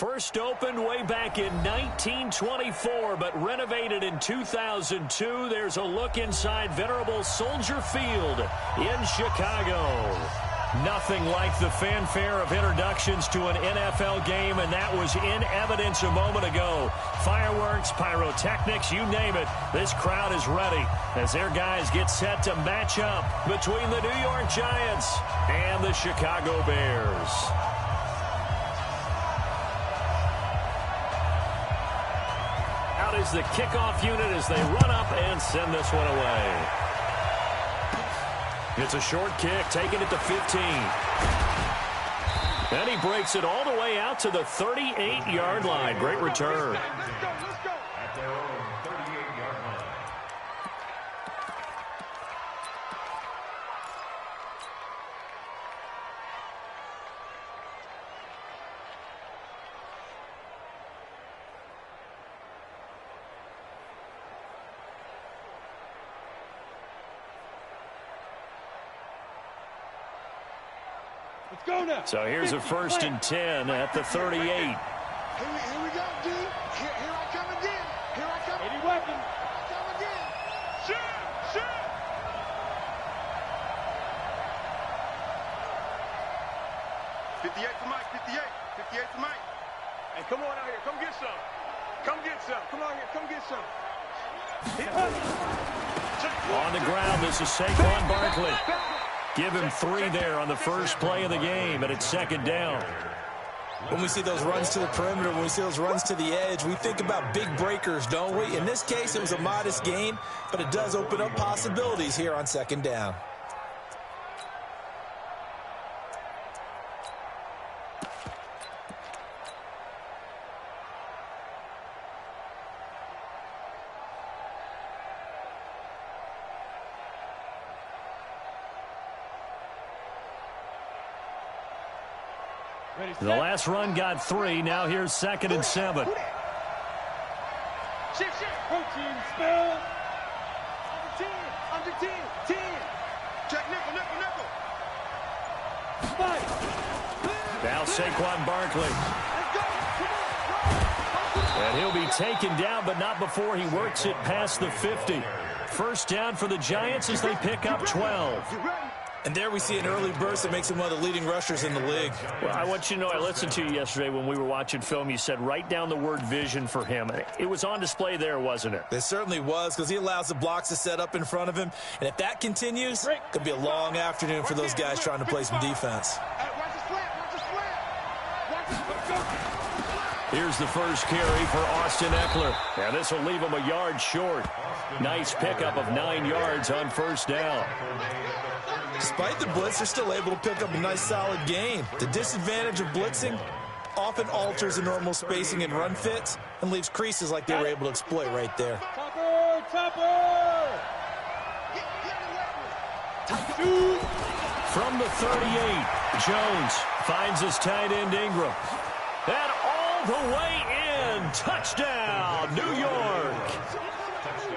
First opened way back in 1924, but renovated in 2002. There's a look inside venerable Soldier Field in Chicago. Nothing like the fanfare of introductions to an NFL game, and that was in evidence a moment ago. Fireworks, pyrotechnics, you name it. This crowd is ready as their guys get set to match up between the New York Giants and the Chicago Bears. Out is the kickoff unit as they run up and send this one away. It's a short kick, taking it to 15. And he breaks it all the way out to the 38-yard line. Great return. At their own 38-yard line. Let's go now. So here's a 1st and 10 at the 38. Here we go, D. Here I come again. Here I come. Any weapon. Here I come again. Shoot! 58 for Mike, 58. 58 for Mike. Hey, come on out here. Come get some. Come get some. Come on here. Come get some. On the ground, this is Saquon Barkley. Give him 3 there on the first play of the game, and it's 2nd down. When we see those runs to the perimeter, when we see those runs to the edge, we think about big breakers, don't we? In this case, it was a modest gain, but it does open up possibilities here on 2nd down. The last run got 3. Now here's 2nd and 7. Shift. Protein spill. Under 10. 10. Check nickel. Fight. Now Saquon Barkley. And he'll be taken down, but not before he works it past the 50. First down for the Giants as they pick up 12. And there we see an early burst that makes him one of the leading rushers in the league. Well, I want you to know, I listened to you yesterday when we were watching film. You said write down the word vision for him. It was on display there, wasn't it? It certainly was, because he allows the blocks to set up in front of him. And if that continues, it could be a long afternoon for those guys trying to play some defense. Here's the first carry for Austin Eckler. Now this will leave him a yard short. Nice pickup of 9 yards on first down. Despite the blitz, they're still able to pick up a nice solid gain. The disadvantage of blitzing often alters the normal spacing and run fits and leaves creases like they were able to exploit right there. Topper! From the 38, Jones finds his tight end Ingram. And all the way in, touchdown, New York.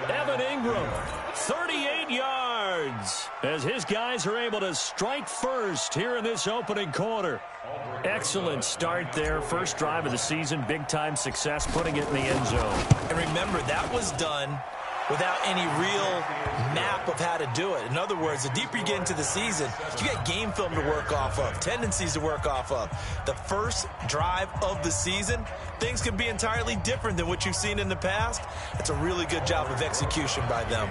Evan Ingram, 38 yards, as his guys are able to strike first here in this opening quarter. Excellent start there. First drive of the season, big-time success, putting it in the end zone. And remember, that was done without any real map of how to do it. In other words, the deeper you get into the season, you get game film to work off of, tendencies to work off of. The first drive of the season, things can be entirely different than what you've seen in the past. It's a really good job of execution by them.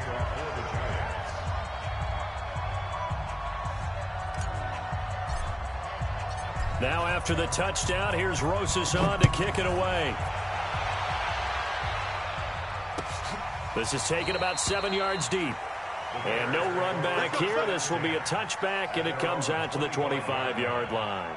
Now after the touchdown, here's Rosas on to kick it away. This is taken about 7 yards deep. And no run back here. This will be a touchback, and it comes out to the 25-yard line.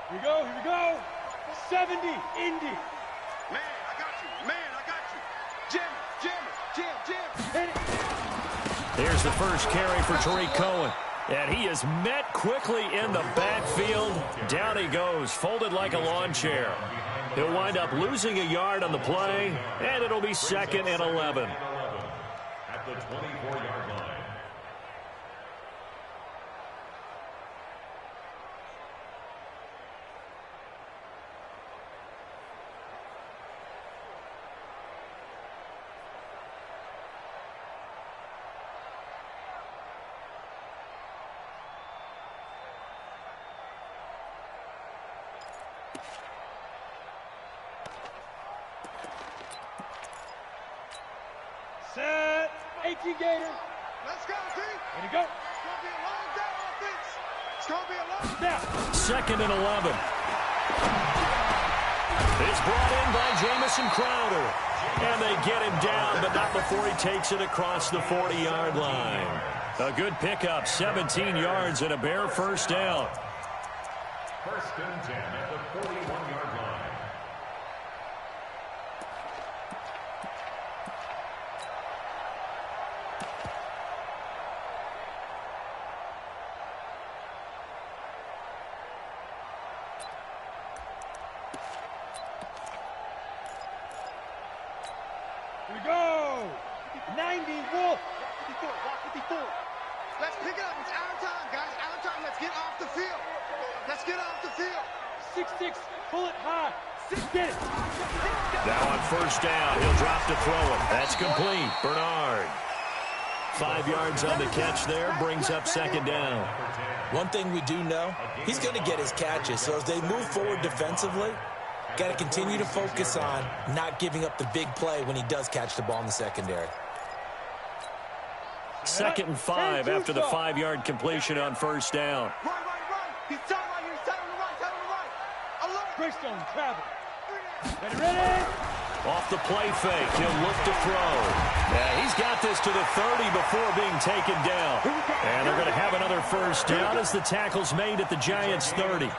Here we go, here we go. 70, Indy. Man, I got you. Man, I got you. Jam, Hit it. Here's the first carry for Tariq Cohen. And he is met quickly in the backfield. Down he goes, folded like a lawn chair. He'll wind up losing a yard on the play, and it'll be 2nd and 11. At the 24-yard line. Set. 18 Gators. Let's go, T. Ready to go. It's going to be a long day offense. It's going to be a long Snap. 2nd and 11. It's brought in by Jamison Crowder. And they get him down, but not before he takes it across the 40-yard line. A good pickup, 17 yards and a Bear first down. 1st and 10 at the 41-yard line. Here we go. 90, Wolf. 54, block 54. Let's pick it up. It's our time, guys. Our time. Let's get off the field. Let's get off the field. 6-6, pull it high. 6, get it. Now on first down, he'll drop to throw it. That's complete. Bernard. 5 yards on the catch there, brings up 2nd down. One thing we do know, he's going to get his catches. So as they move forward defensively, got to continue to focus on not giving up the big play when he does catch the ball in the secondary. 2nd and 5 after the 5-yard completion on first down. Run. He's tight right here. He's tight on the right. Tight on the right. Alert. Greystone, travel. Ready. Off the play fake, he'll look to throw. Yeah, he's got this to the 30 before being taken down. And they're going to have another first down as the tackle's made at the Giants' 30.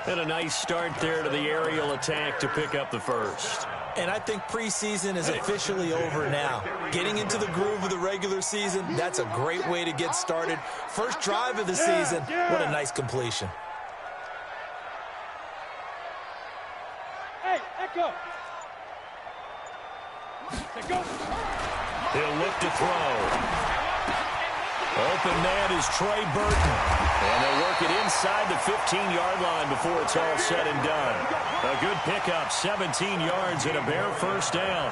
And a nice start there to the aerial attack to pick up the first. And I think preseason is officially over now. Getting into the groove of the regular season, that's a great way to get started. First drive of the season, what a nice completion. Hey, echo. Go. He'll look to throw. Open man is Trey Burton. And they'll work it inside the 15-yard line before it's all said and done. A good pickup, 17 yards and a Bear first down.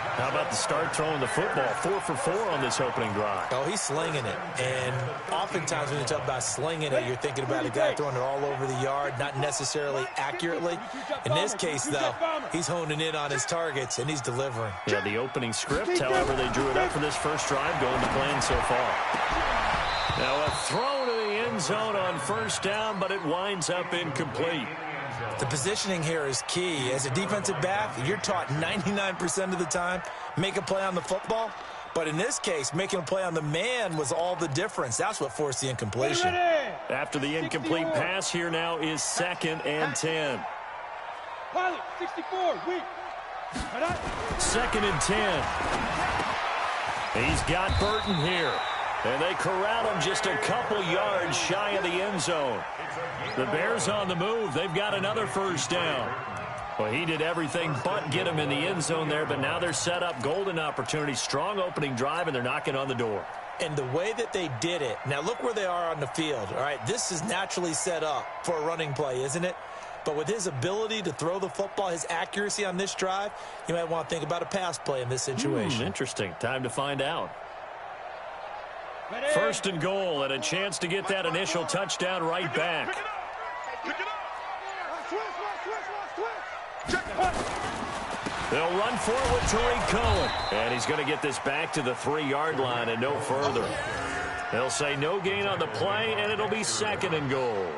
How about the start throwing the football? 4 for 4 on this opening drive. Oh, he's slinging it. And oftentimes when you talk about slinging it, you're thinking about a guy throwing it all over the yard, not necessarily accurately. In this case, though, he's honing in on his targets, and he's delivering. Yeah, the opening script, however, they drew it up for this first drive, going to plan so far. Now a throw to the end zone on first down, but it winds up incomplete. The positioning here is key. As a defensive back, you're taught 99% of the time, make a play on the football. But in this case, making a play on the man was all the difference. That's what forced the incompletion. After the incomplete pass, here now is 2nd and 10. Pilot, 64, weak. 2nd and 10. He's got Burton here. And they corral him just a couple yards shy of the end zone. The Bears on the move. They've got another first down. Well, he did everything but get him in the end zone there, but now they're set up. Golden opportunity, strong opening drive, and they're knocking on the door. And the way that they did it, now look where they are on the field. All right, this is naturally set up for a running play, isn't it? But with his ability to throw the football, his accuracy on this drive, you might want to think about a pass play in this situation. Interesting. Time to find out. First and goal, and a chance to get that initial touchdown right back. They'll run for it with Tariq Cohen. And he's going to get this back to the 3-yard line and no further. They'll say no gain on the play, and it'll be 2nd and goal.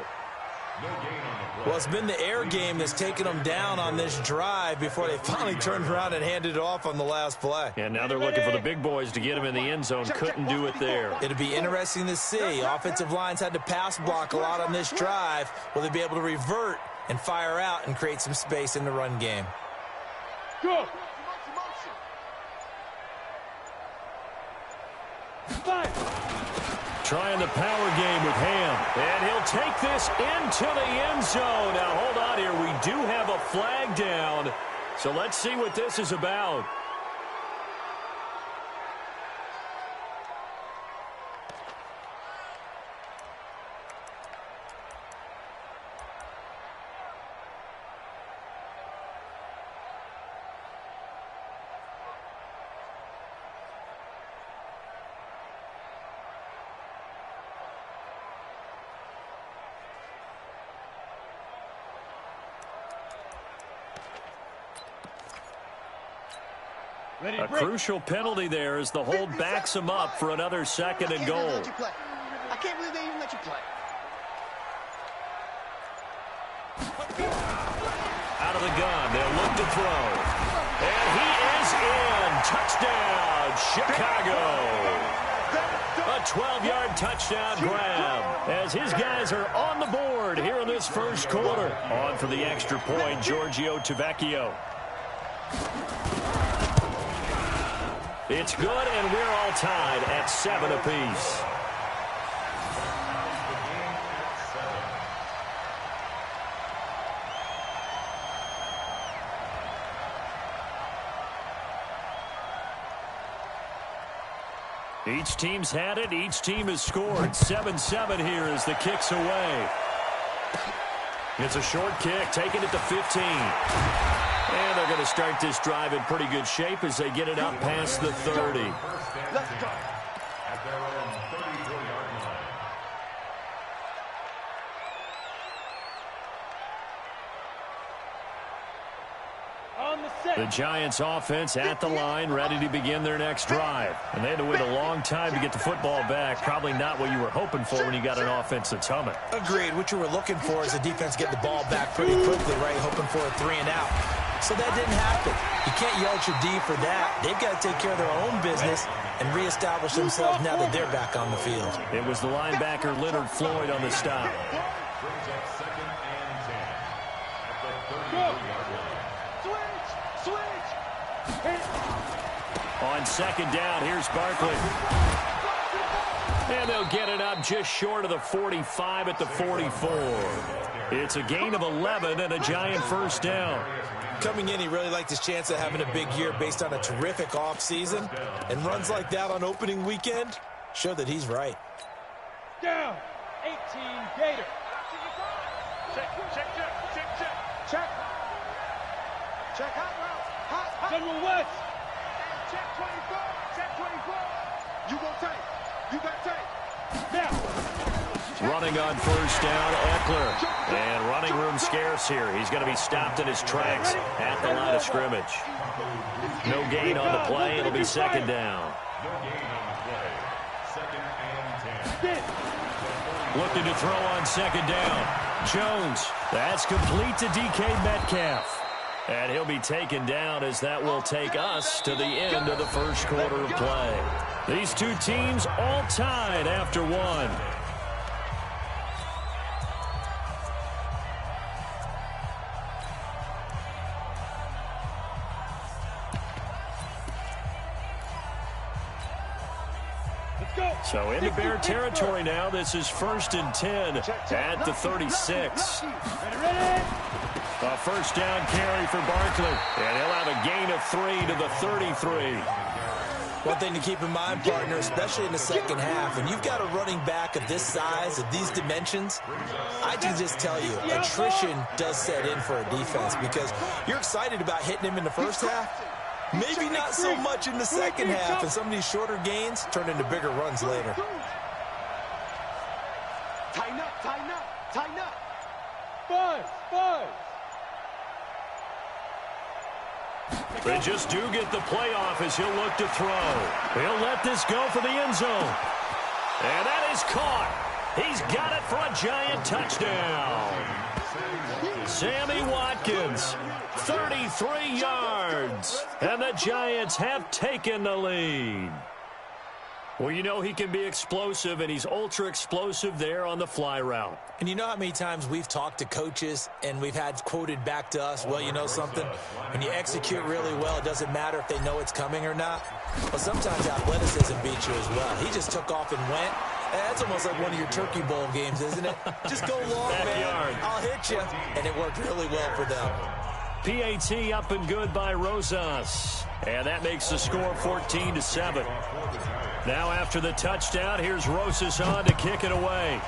Well, it's been the air game that's taken them down on this drive before they finally turned around and handed it off on the last play. And now they're looking for the big boys to get him in the end zone. Couldn't do it there. It'll be interesting to see. Offensive lines had to pass block a lot on this drive. Will they be able to revert and fire out and create some space in the run game? Go. Trying the power game with Ham. And he'll take this into the end zone. Now, hold on here. We do have a flag down. So let's see what this is about. A crucial penalty there as the hold backs him up for another second and goal. I can't believe they even let you play. Out of the gun, they'll look to throw. And he is in. Touchdown, Chicago. A 12-yard touchdown grab as his guys are on the board here in this first quarter. On for the extra point, Giorgio Tavecchio. It's good, and we're all tied at 7 apiece. Each team's had it. Each team has scored. 7-7 here as the kick's away. It's a short kick, taking it to 15. And they're going to start this drive in pretty good shape as they get it up past the 30. Let's go. At their own 34-yard line. The Giants offense at the line, ready to begin their next drive. And they had to wait a long time to get the football back. Probably not what you were hoping for when you got an offense that's humming. Agreed. What you were looking for is the defense get the ball back pretty quickly, right? Hoping for a 3 and out. So that didn't happen. You can't yard your D for that. They've got to take care of their own business and reestablish themselves now that they're back on the field. It was the linebacker Leonard Floyd on the stop. Brings up 2nd and 10. At the 33-yard line. On second down, here's Barkley. And they'll get it up just short of the 45 at the 44. It's a gain of 11 and a Giant first down. Coming in, he really liked his chance of having a big year based on a terrific offseason. And runs like that on opening weekend show that he's right. Down. 18 Gator. Check. Hot. General West. Check 24. Check 24. You go tight. You got tight. Now. Running on first down, Eckler. And running room scarce here. He's going to be stopped in his tracks at the line of scrimmage. No gain on the play. It'll be second down. No gain on the play. 2nd and 10. Looking to throw on second down. Jones. That's complete to DK Metcalf. And he'll be taken down as that will take us to the end of the first quarter of play. These two teams all tied after one. So into Bear territory now. This is 1st and 10 at the 36. A first down carry for Barkley. And he'll have a gain of 3 to the 33. One thing to keep in mind, partner, especially in the second half, when you've got a running back of this size, of these dimensions, I can just tell you, attrition does set in for a defense because you're excited about hitting him in the first half. Maybe not so much in the second half, and some of these shorter gains turn into bigger runs later. Tighten up. Five. They just do get the playoff as he'll look to throw. He'll let this go for the end zone. And that is caught. He's got it for a giant touchdown. Sammy Watkins, 33 yards. And the Giants have taken the lead. Well, you know he can be explosive, and he's ultra-explosive there on the fly route. And you know how many times we've talked to coaches and we've had quoted back to us, well, you know something? When you execute really well, it doesn't matter if they know it's coming or not. But sometimes athleticism beats you as well. He just took off and went. That's almost like one of your Turkey Bowl games, isn't it? Just go long, man. I'll hit you. And it worked really well for them. PAT up and good by Rosas. And that makes the score 14-7. Now after the touchdown, here's Rosas on to kick it away.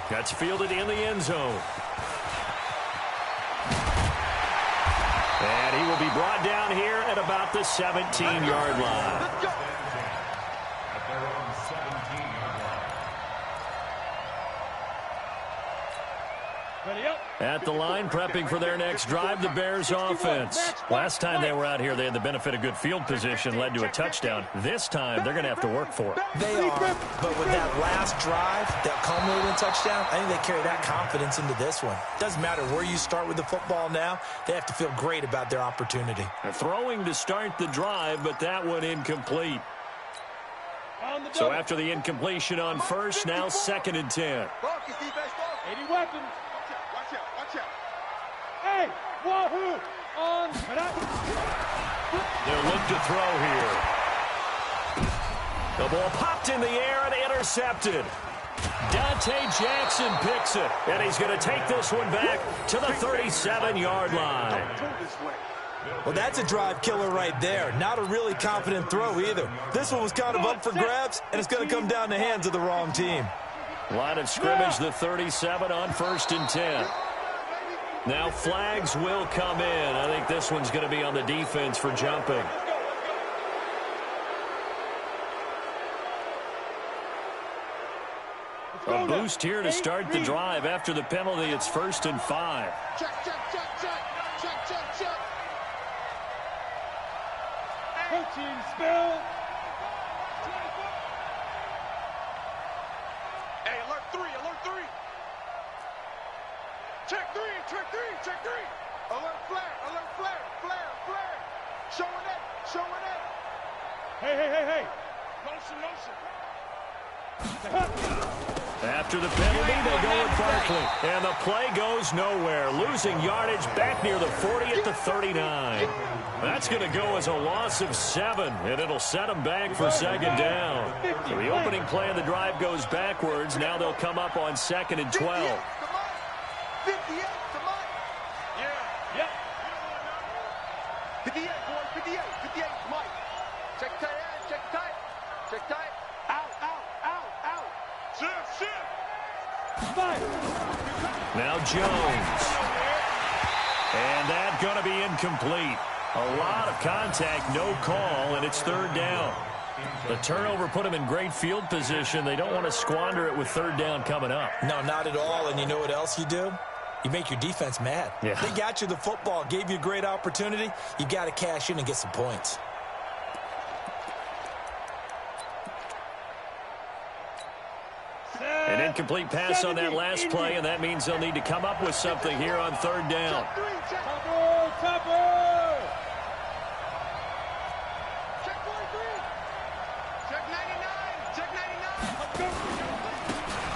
That's fielded in the end zone. And he will be brought down here at about the 17-yard line. At their own 17-yard line. At the line, prepping for their next drive, the Bears offense. Last time they were out here, they had the benefit of good field position, led to a touchdown. This time, they're going to have to work for it. They are, but with that last drive, that culminated in touchdown, I think they carry that confidence into this one. Doesn't matter where you start with the football now, they have to feel great about their opportunity. They're throwing to start the drive, but that one incomplete. So after the incompletion on first, now 2nd and 10. 80 weapons. Watch out, watch out. Hey, wahoo! On. They'll look to throw here. The ball popped in the air and intercepted. Dante Jackson picks it, and he's going to take this one back to the 37-yard line. Well, that's a drive killer right there. Not a really confident throw either. This one was kind of up for grabs, and it's going to come down the hands of the wrong team. Line of scrimmage, the 37 on 1st and 10. Now flags will come in. I think this one's going to be on the defense for jumping. A boost here to start the drive. After the penalty, it's 1st and 5. Check, check, check, check. Check, check, check. Coaching spell. Hey, alert 3, alert 3. Check 3, check 3, check 3. Alert flare, flare, flare. Showing it, showing it. Hey, hey, hey, hey. Motion, motion. After the penalty, they go with Barkley. And the play goes nowhere. Losing yardage back near the 40 at the 39. That's going to go as a loss of 7, and it'll set them back for 2nd down. So the opening play of the drive goes backwards. Now they'll come up on 2nd and 12. 58, come on. Yeah, yep. 58, boy, 58, 58, Mike. Check tight end, check tight. Check tight. Out, out, out, out. Shift, shift. Now Jones. And that's going to be incomplete. A lot of contact, no call, and it's 3rd down. The turnover put them in great field position. They don't want to squander it with 3rd down coming up. No, not at all. And you know what else you do? You make your defense mad. Yeah. They got you the football, gave you a great opportunity. You got to cash in and get some points. An incomplete pass on that last play, and that means they'll need to come up with something here on 3rd down.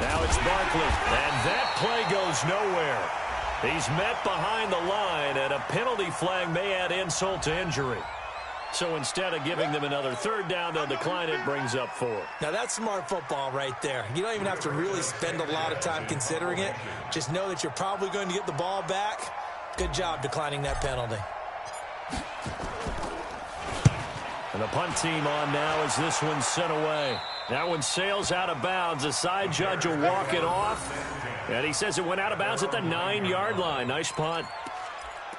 Now it's Barkley, and that play goes nowhere. He's met behind the line, and a penalty flag may add insult to injury. So instead of giving them another 3rd down, they'll decline it, brings up 4. Now, that's smart football right there. You don't even have to really spend a lot of time considering it. Just know that you're probably going to get the ball back. Good job declining that penalty. And the punt team on now as this one's sent away. That one sails out of bounds. The side judge will walk it off. And he says it went out of bounds at the 9-yard line. Nice punt.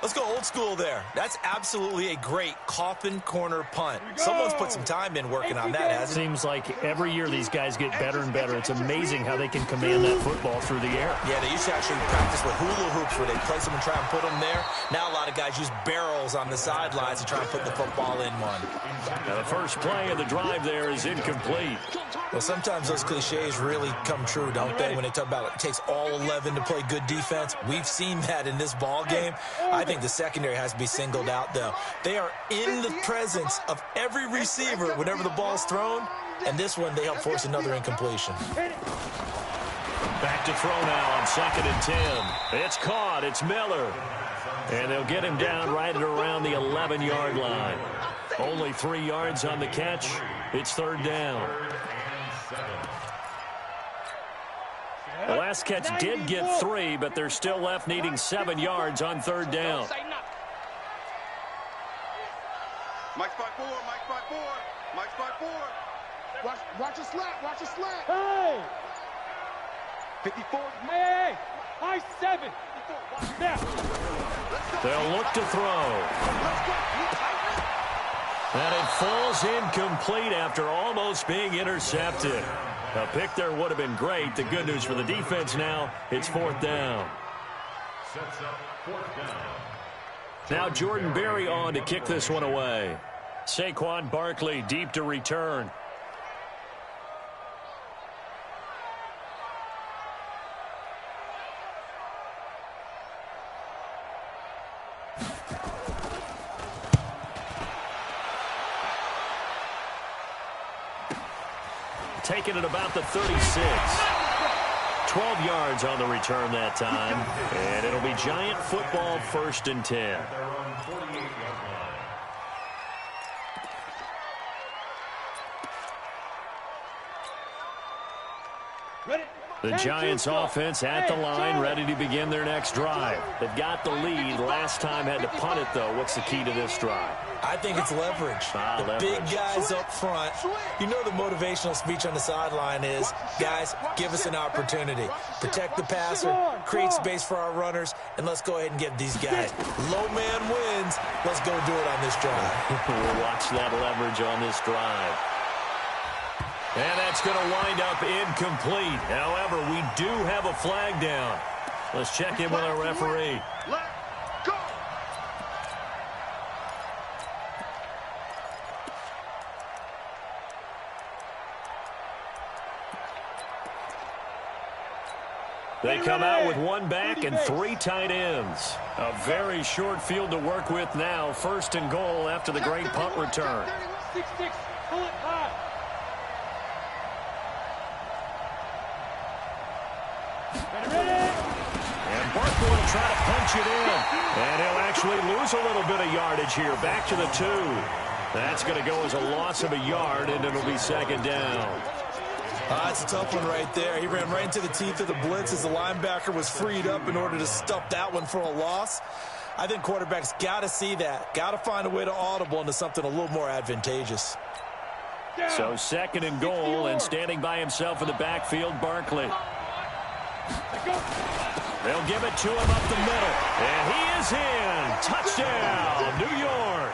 Let's go old school there. That's absolutely a great coffin corner punt. Someone's put some time in working on that, hasn't it? Seems like every year these guys get better and better. It's amazing how they can command that football through the air. Yeah, they used to actually practice with hula hoops where they place them and try and put them there. Now a lot of guys use barrels on the sidelines to try and put the football in one. Now the first play of the drive there is incomplete. Well, sometimes those cliches really come true, don't they? When they talk about it takes all 11 to play good defense. We've seen that in this ball game. I think the secondary has to be singled out, though. They are in the presence of every receiver whenever the ball's thrown, and this one, they help force another incompletion. Back to throw now on 2nd and 10. It's caught. It's Miller. And they'll get him down right at around the 11-yard line. Only 3 yards on the catch. It's 3rd down. The last catch did get 3, but they're still left needing 7 yards on 3rd down. Mike's by 4, Mike's by 4, Mike's by 4. Watch a slant, watch a slant. Hey! 54. Hey! High 7. Now. They'll look to throw. And it falls incomplete after almost being intercepted. A pick there would have been great. The good news for the defense now, it's 4th down. Sets up 4th down. Now Jordan Berry on to kick this one away. Saquon Barkley deep to return. Taking it about the 36. 12 yards on the return that time. And it'll be Giant football, 1st and 10. At their own 48-yard line. The Giants offense at the line, ready to begin their next drive. They've got the lead. Last time had to punt it, though. What's the key to this drive? I think it's leverage. The big guys up front. You know the motivational speech on the sideline is, guys, give us an opportunity. Protect the passer, create space for our runners, and let's go ahead and give these guys. Low man wins. Let's go do it on this drive. We'll watch that leverage on this drive. And that's going to wind up incomplete. However, we do have a flag down. Let's check in with our referee. Let go. They come out with 1 back and 3 tight ends. A very short field to work with now. 1st and goal after the great punt return. 6-6. Pull it high. And Barkley will try to punch it in. And he'll actually lose a little bit of yardage here. Back to the 2. That's going to go as a loss of a yard, and it'll be 2nd down. That's a tough one right there. He ran right into the teeth of the blitz as the linebacker was freed up in order to stuff that one for a loss. I think quarterbacks got to see that. Got to find a way to audible into something a little more advantageous. So 2nd and goal, and standing by himself in the backfield, Barkley. They'll give it to him up the middle. And he is in. Touchdown, New York.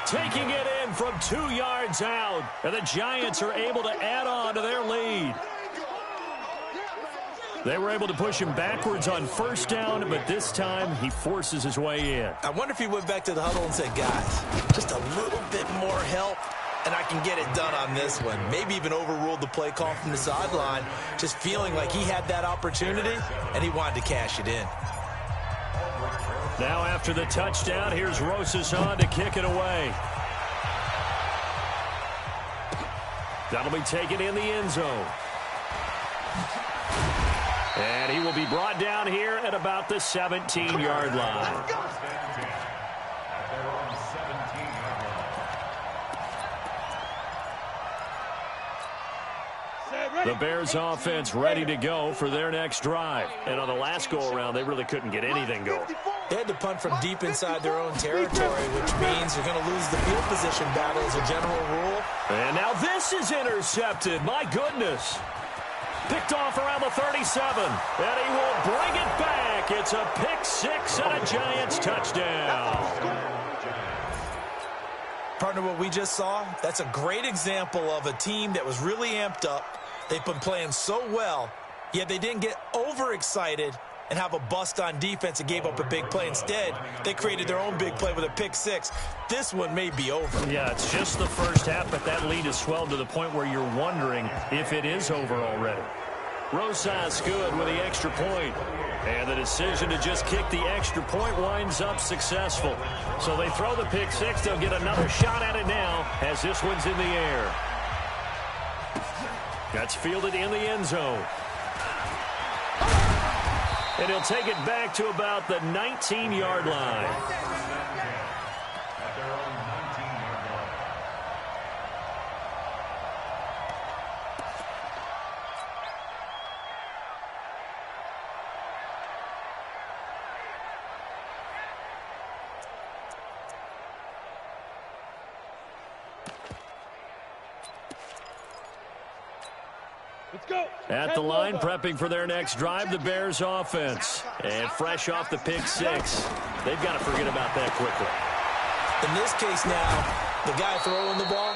Taking it in from 2 yards out. And the Giants are able to add on to their lead. They were able to push him backwards on 1st down, but this time he forces his way in. I wonder if he went back to the huddle and said, guys, just a little bit more help, and I can get it done on this one. Maybe even overruled the play call from the sideline, just feeling like he had that opportunity, and he wanted to cash it in. Now after the touchdown, here's Rosas on to kick it away. That'll be taken in the end zone. And he will be brought down here at about the 17-yard line. The Bears offense ready to go for their next drive. And on the last go-around, they really couldn't get anything going. They had to punt from deep inside their own territory, which means you're going to lose the field position battle as a general rule. And now this is intercepted. My goodness. Picked off around the 37. And he will bring it back. It's a pick 6 and a Giants touchdown. Partner, what we just saw, that's a great example of a team that was really amped up. They've been playing so well, yet they didn't get overexcited and have a bust on defense and gave up a big play. Instead, they created their own big play with a pick six. This one may be over. Yeah, it's just the first half, but that lead has swelled to the point where you're wondering if it is over already. Rosas good with the extra point. And the decision to just kick the extra point winds up successful. So they throw the pick six. They'll get another shot at it now as this one's in the air. That's fielded in the end zone. And he'll take it back to about the 19-yard line. At the line, prepping for their next drive, the Bears offense. And fresh off the pick six, they've got to forget about that quickly. In this case now, the guy throwing the ball,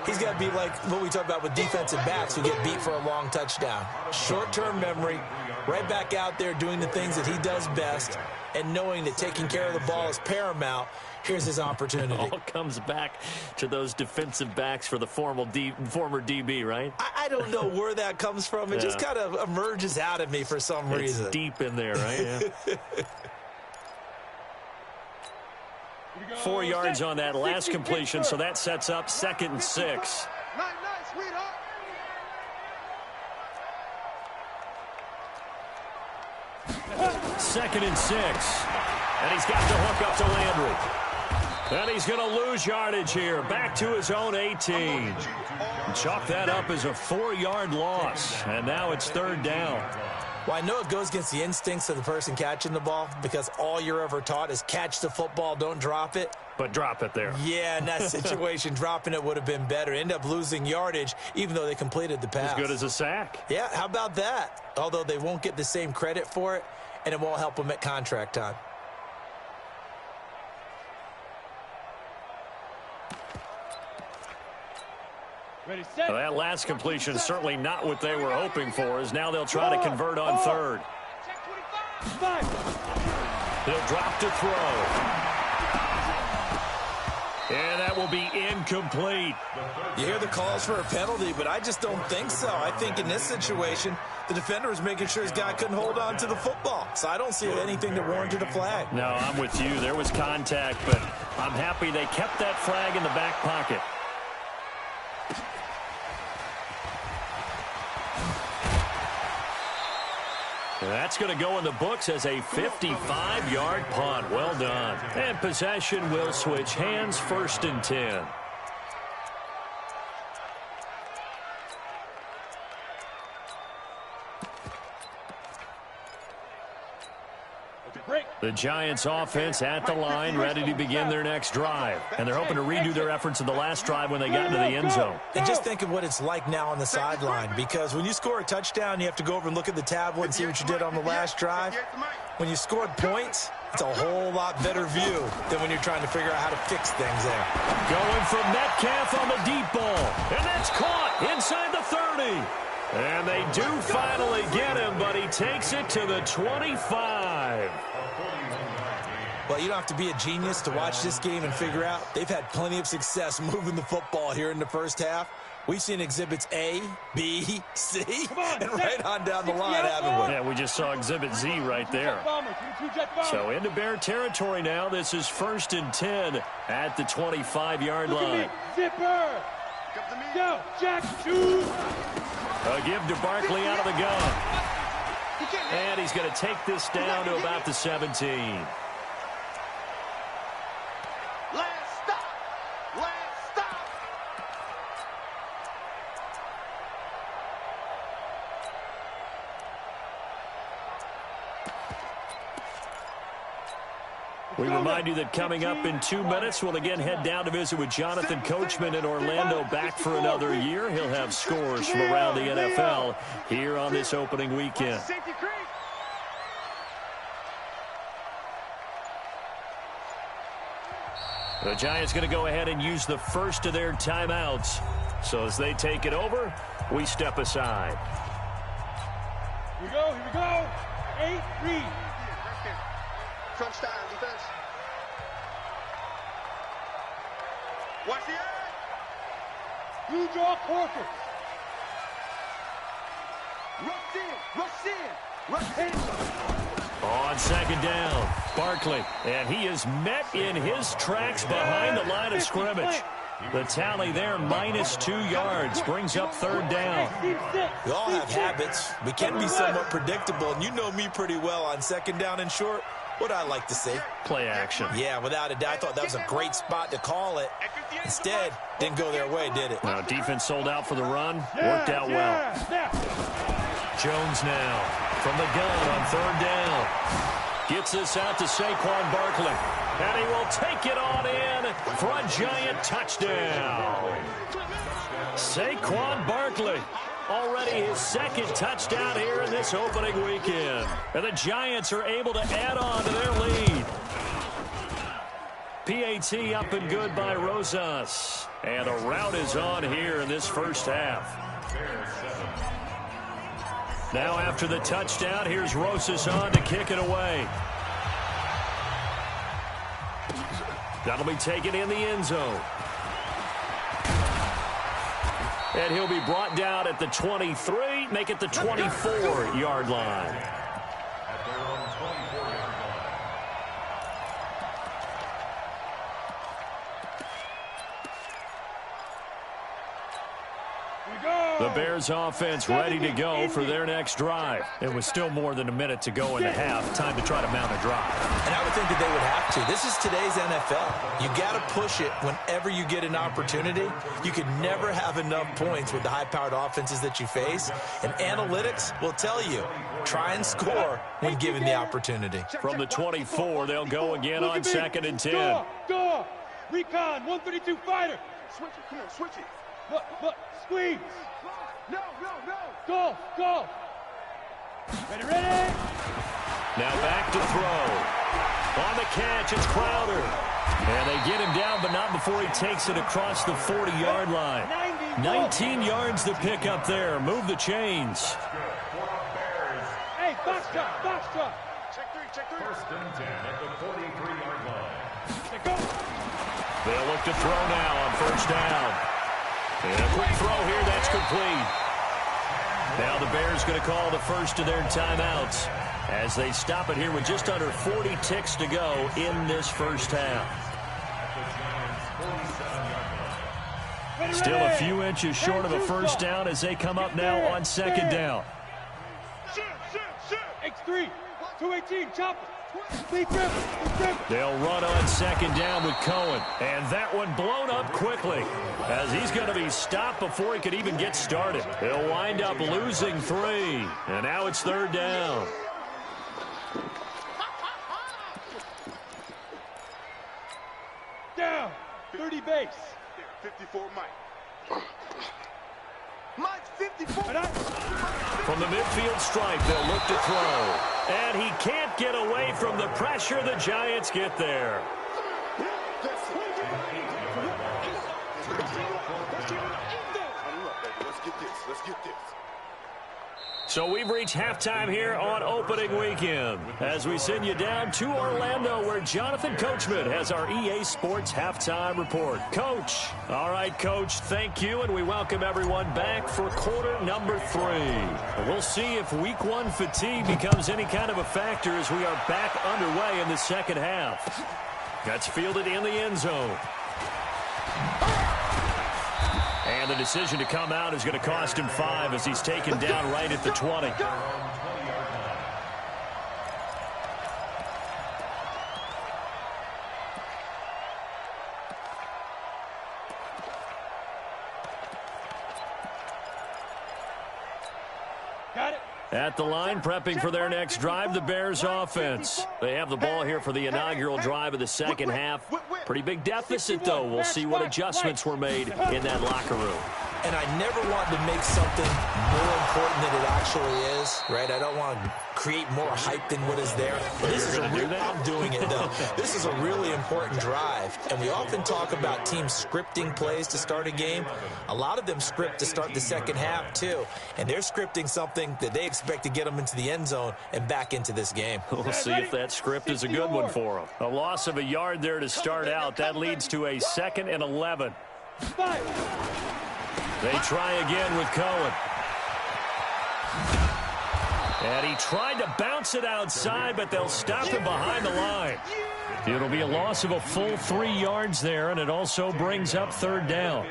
he's got to be like what we talk about with defensive backs who get beat for a long touchdown. Short-term memory, right back out there doing the things that he does best, and knowing that taking care of the ball is paramount. Here's his opportunity. It all comes back to those defensive backs for the former DB, right? I don't know where that comes from. It just kind of emerges out of me for some reason. It's deep in there, right? Yeah. 4 yards on that last completion, so that sets up 2nd and 6. Nice, sweetheart. Second and 6. And he's got the hook up to Landry. And he's going to lose yardage here. Back to his own 18. Chalk that up as a 4-yard loss. And now it's 3rd down. Well, I know it goes against the instincts of the person catching the ball because all you're ever taught is catch the football, don't drop it. But drop it there. Yeah, in that situation, dropping it would have been better. End up losing yardage, even though they completed the pass. As good as a sack. Yeah, how about that? Although they won't get the same credit for it, and it won't help them at contract time. Ready, set. Well, that last completion is certainly not what they were hoping for, as now they'll try to convert on 3rd. He'll drop to throw. And that will be incomplete. You hear the calls for a penalty, but I just don't think so. I think in this situation, the defender was making sure his guy couldn't hold on to the football. So I don't see anything that warranted a flag. No, I'm with you. There was contact, but I'm happy they kept that flag in the back pocket. That's going to go in the books as a 55-yard punt. Well done. And possession will switch hands, 1st and 10. The Giants offense at the line, ready to begin their next drive. And they're hoping to redo their efforts in the last drive when they got into the end zone. And just think of what it's like now on the sideline, because when you score a touchdown, you have to go over and look at the tablet and see what you did on the last drive. When you scored points, it's a whole lot better view than when you're trying to figure out how to fix things there. Going for Metcalf on the deep ball. And that's caught inside the 30. And they do finally get him, but he takes it to the 25. Well, you don't have to be a genius to watch this game and figure out they've had plenty of success moving the football here in the first half. We've seen exhibits A, B, C, and right on down the line, haven't we? Yeah, we just saw exhibit Z right there. So into Bear territory now. This is 1st and 10 at the 25-yard line. Zipper. Go, Jack, shoot. A give to Barkley out of the gun. And he's going to take this down to about the 17. We remind you that coming up in 2 minutes, we'll again head down to visit with Jonathan Coachman in Orlando, back for another year. He'll have scores from around the NFL here on this opening weekend. The Giants going to go ahead and use the first of their timeouts. So as they take it over, we step aside. Here we go, here we go. 8, read. Crunch time, defense. Watch the eye. You draw corpus. Rush in, rush in, rush in. On second down, Barkley, and he is met in his tracks behind the line of scrimmage. The tally there, -2 yards, brings up third down. We all have habits. We can be somewhat predictable, and you know me pretty well on second down and short. What do I like to see? Play action. Yeah, without a doubt. I thought that was a great spot to call it. Instead, didn't go their way, did it? Now, defense sold out for the run. Worked out well. Jones now from the gun on third down. Gets this out to Saquon Barkley. And he will take it on in for a Giant touchdown. Saquon Barkley. Already his second touchdown here in this opening weekend. And the Giants are able to add on to their lead. PAT up and good by Rosas. And a rout is on here in this first half. Now after the touchdown, here's Rosas on to kick it away. That'll be taken in the end zone. And he'll be brought down at the 23, make it the 24-yard line. The Bears offense ready to go for their next drive. It was still more than a minute to go in the half. Time to try to mount a drive. And I would think that they would have to. This is today's NFL. You got to push it whenever you get an opportunity. You can never have enough points with the high-powered offenses that you face. And analytics will tell you, try and score when given the opportunity. From the 24, they'll go again on second and 10. Go! Recon, 132 fighter. Switch it, come on, switch it. Look, squeeze. No. Go. Ready. Now back to throw. On the catch, it's Crowder. And they get him down, but not before he takes it across the 40-yard line. 19 yards to pick up there. Move the chains. Hey, box truck. Check three. First and 10 at the 43-yard line. Go. They'll look to throw now on first down. And a quick throw here, that's complete. Now the Bears going to call the first of their timeouts as they stop it here with just under 40 ticks to go in this first half. Still a few inches short of a first down as they come up now on second down. X3, 218, chopper. They'll run on second down with Cohen. And that one blown up quickly as he's going to be stopped before he could even get started. He'll wind up losing 3. And now it's third down. Down, 30 base. 54 Mike. Mike's 54. From the midfield stripe, they'll look to throw. And he can't get away from the pressure. The Giants get there. Let's get this. So we've reached halftime here on opening weekend as we send you down to Orlando where Jonathan Coachman has our EA Sports halftime report. Coach. All right, Coach, thank you, and we welcome everyone back for quarter number 3. We'll see if week 1 fatigue becomes any kind of a factor as we are back underway in the second half. That's fielded in the end zone. And the decision to come out is going to cost him 5 as he's taken down right at the 20. Got it. At the line, prepping for their next drive, the Bears offense. They have the ball here for the inaugural drive of the second half. Pretty big deficit, though. We'll see what adjustments were made in that locker room. And I never want to make something more important than it actually is, right? I don't want to create more hype than what is there. But this is I'm doing it, though. This is a really important drive. And we often talk about teams scripting plays to start a game. A lot of them script to start the second half, too. And they're scripting something that they expect to get them into the end zone and back into this game. We'll see if that script is a good one for them. A loss of a yard there to start out. That leads to a 2nd and 11. They try again with Cohen. And he tried to bounce it outside, but they'll stop him behind the line. It'll be a loss of a full 3 yards there, and it also brings up 3rd down.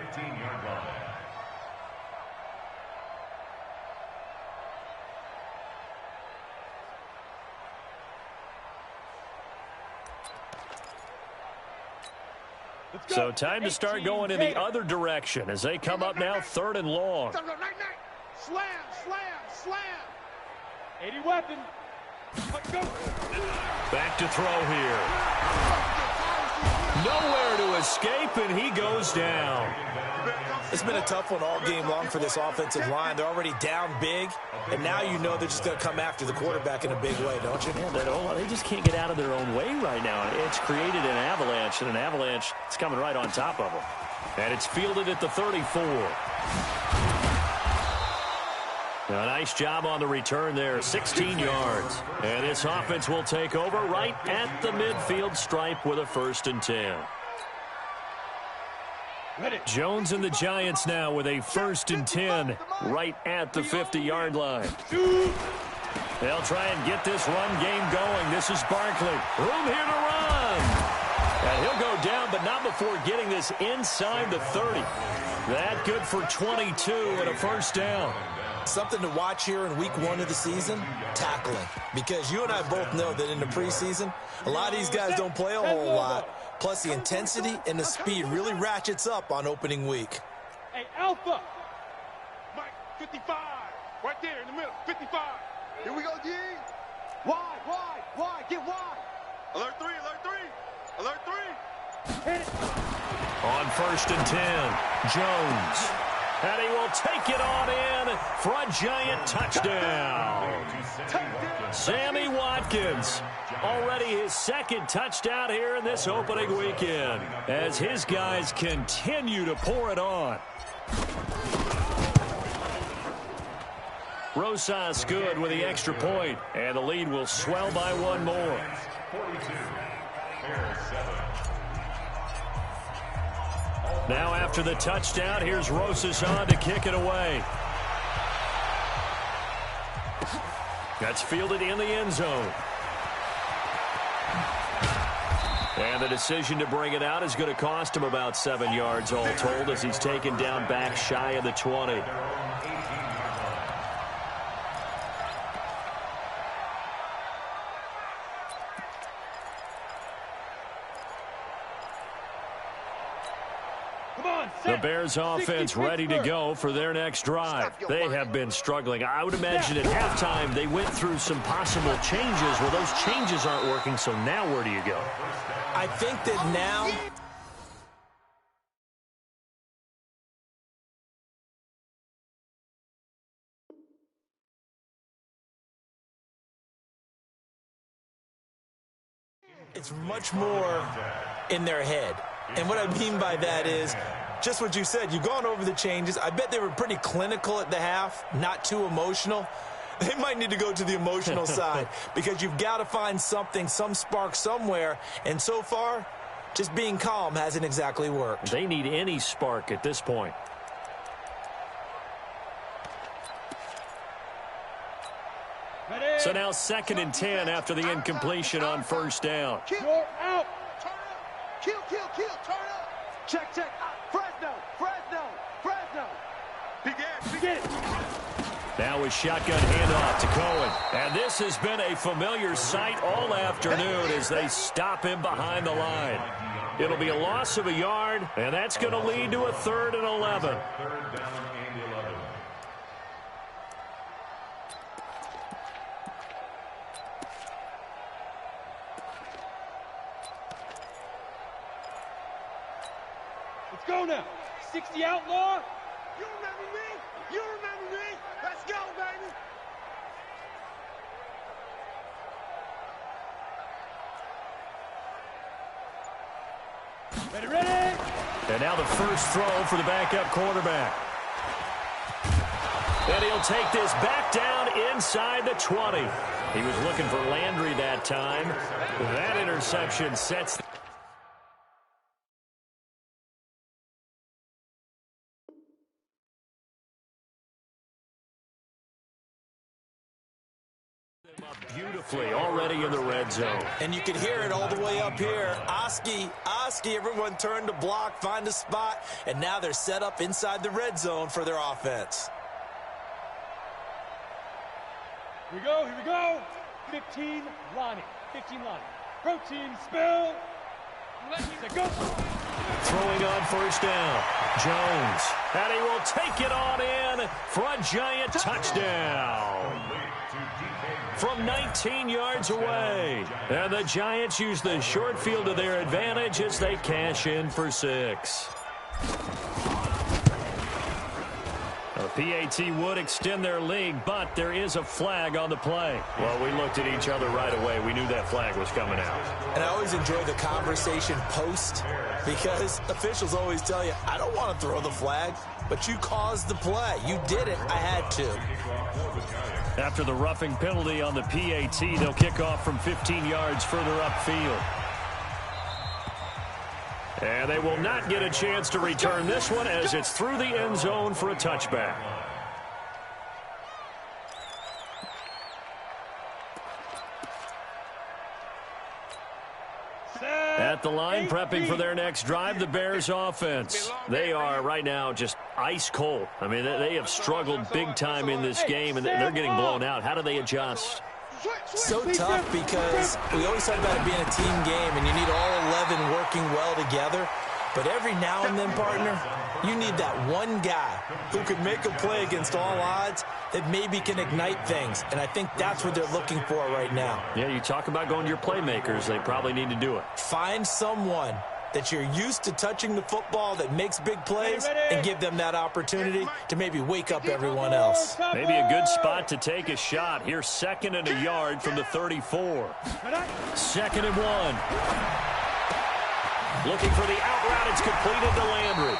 So time to start going in the other direction as they come up now 3rd and long. Slam, slam, slam. 80 weapon. Back to throw here. Nowhere to escape, and he goes down. It's been a tough one all game long for this offensive line. They're already down big, and now you know they're just going to come after the quarterback in a big way, don't you? Yeah, they just can't get out of their own way right now. It's created an avalanche, and an avalanche is coming right on top of them. And it's fielded at the 34. A nice job on the return there, 16 yards. And this offense will take over right at the midfield stripe with a 1st and 10. Jones and the Giants now with a 1st and 10 right at the 50-yard line. They'll try and get this run game going. This is Barkley. Room here to run. And he'll go down, but not before getting this inside the 30. That good for 22 and a 1st down. Something to watch here in week 1 of the season, tackling. Because you and I both know that in the preseason, a lot of these guys don't play a whole lot. Plus, the intensity and the speed really ratchets up on opening week. Hey, Alpha. Mike, 55. Right there in the middle, 55. Here we go, G. Wide, get wide. Alert 3, alert 3. Alert 3. Hit it. On 1st and 10, Jones. And he will take it on in for a giant touchdown. Sammy Watkins, already his 2nd touchdown here in this opening weekend, as his guys continue to pour it on. Rosas good with the extra point, and the lead will swell by 1 more. 42. Bears 7. Now after the touchdown, here's Rosas on to kick it away. That's fielded in the end zone. And the decision to bring it out is going to cost him about 7 yards all told as he's taken down back shy of the 20. The Bears offense ready to go for their next drive. They have been struggling. I would imagine at halftime they went through some possible changes. Well, those changes aren't working, so now where do you go? I think that now it's much more in their head. And what I mean by that is just what you said. You've gone over the changes. I bet they were pretty clinical at the half, not too emotional. They might need to go to the emotional side because you've got to find something, some spark somewhere. And so far, just being calm hasn't exactly worked. They need any spark at this point. So now 2nd and 10 after the incompletion on 1st down. You're out. Turn up. Kill. Turn up. Check. Fresno. Get it. Now a shotgun handoff to Cohen. And this has been a familiar sight all afternoon as they stop him behind the line. It'll be a loss of a yard, and that's going to lead to a 3rd and 11. 3rd down and 11. Let's go now. 60 outlaw. You remember me? You remember me? Let's go, baby. Ready, ready. And now the first throw for the backup quarterback. And he'll take this back down inside the 20. He was looking for Landry that time. That interception sets them up beautifully already in the red zone. And you can hear it all the way up here. Oski, everyone turned to block, find a spot, and now they're set up inside the red zone for their offense. Here we go, here we go. 15 Lonnie. 15 Lonnie. Protein spill. Let's go. Throwing on first down. Jones. And he will take it on in for a giant touchdown. From 19 yards away. And the Giants use the short field to their advantage as they cash in for 6. A PAT would extend their lead, but there is a flag on the play. Well, we looked at each other right away. We knew that flag was coming out. And I always enjoy the conversation post because officials always tell you, I don't want to throw the flag, but you caused the play. You did it. I had to. After the roughing penalty on the PAT, they'll kick off from 15 yards further upfield. And they will not get a chance to return this one as it's through the end zone for a touchback. At the line, prepping for their next drive, the Bears offense. They are right now just ice cold. I mean, they have struggled big time in this game, and they're getting blown out. How do they adjust? So tough because we always talk about it being a team game, and you need all 11 working well together. But every now and then, partner, you need that one guy who can make a play against all odds that maybe can ignite things. And I think that's what they're looking for right now. Yeah, you talk about going to your playmakers. They probably need to do it. Find someone that you're used to touching the football that makes big plays and give them that opportunity to maybe wake up everyone else. Maybe a good spot to take a shot. Here's 2nd and a yard from the 34. 2nd and 1. Looking for the out route. It's completed to Landry.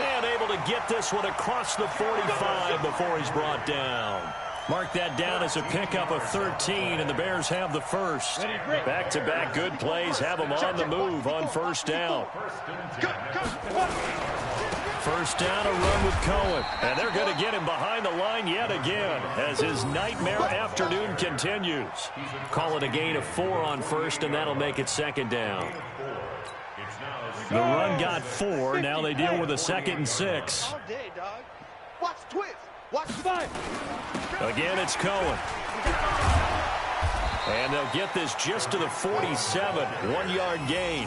And able to get this one across the 45 before he's brought down. Mark that down as a pickup of 13, and the Bears have the first. Back-to-back good plays have them on the move on first down. First down, a run with Cohen. And they're going to get him behind the line yet again as his nightmare afternoon continues. Call it a gain of 4 on first, and that'll make it 2nd down. The run got 4. Now they deal with a 2nd and 6. All day, dog. Watch the twist. Watch the 5. Again, it's Cohen. And they'll get this just to the 47. 1-yard gain.